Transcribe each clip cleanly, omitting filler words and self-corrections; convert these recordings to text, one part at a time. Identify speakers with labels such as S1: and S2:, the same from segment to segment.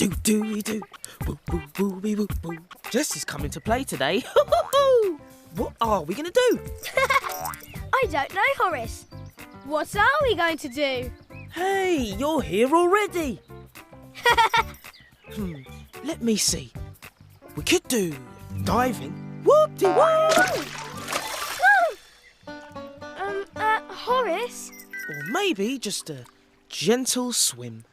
S1: Do-do-do-do. Woo-woo-woo-woo-woo. Jess is coming to play today. What are we going to do?
S2: I don't know, Horace. What are we going to do?
S1: Hey, you're here already. Let me see. We could do diving. Whoop-de-whoop.
S2: Horace?
S1: Or maybe just a gentle swim.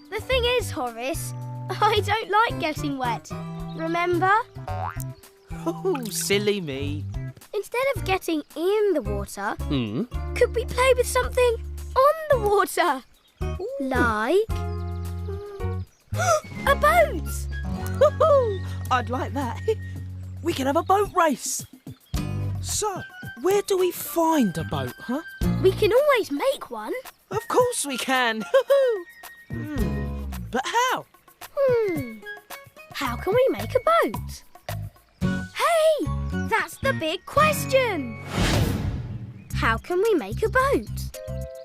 S2: The thing is, Horace, I don't like getting wet. Remember?
S1: Oh, silly me.
S2: Instead of getting in the water, could we play with something on the water? Like a boat.
S1: I'd like that. We can have a boat race. So, where do we find a boat, huh?
S2: We can always make one.
S1: Of course we can. But how?
S2: How can we make a boat? Hey, that's the big question. How can we make a boat?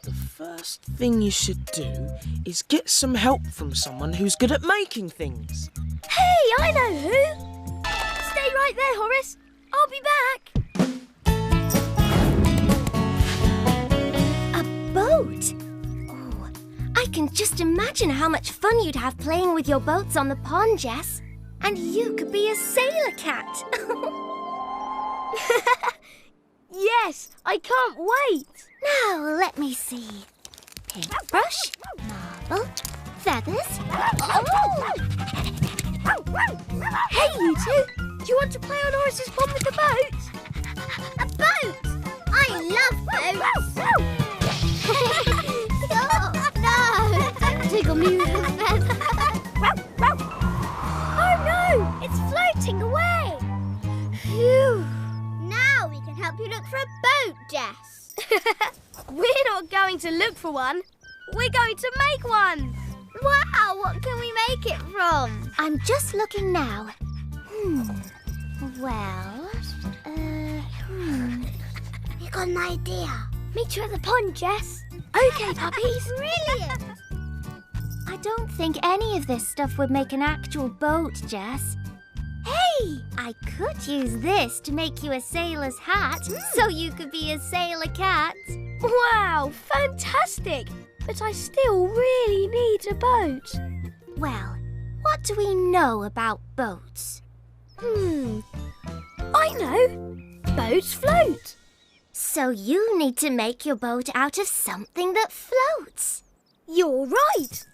S1: The first thing you should do is get some help from someone who's good at making things.
S2: Hey, I know who. Stay right there, Horace. I'll be back.
S3: A boat? Oh, I can just imagine how much fun you'd have playing with your boats on the pond, Jess. And you could be a sailor cat.
S2: Yes, I can't wait.
S3: Now, let me see. Paintbrush, marble, feathers. Oh!
S2: Hey, you two. Do you want to play on Horace's pond with the boat?
S3: A boat! I love boats! No!
S2: Tickle me with the feather. Oh, no! It's floating away. Phew.
S3: Now we can help you look for a boat, Jess.
S2: We're not going to look for one. We're going to make one.
S3: Wow, what can we make it from? I'm just looking now. Well,
S2: You got an idea. Meet you at the pond, Jess. Okay, puppies.
S3: Brilliant! I don't think any of this stuff would make an actual boat, Jess. Hey, I could use this to make you a sailor's hat so you could be a sailor cat.
S2: Wow, fantastic. But I still really need a boat.
S3: Well, what do we know about boats?
S2: I know. Boats float.
S3: So you need to make your boat out of something that floats.
S2: You're right.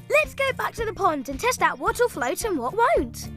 S2: Let's go back to the pond and test out what'll float and what won't.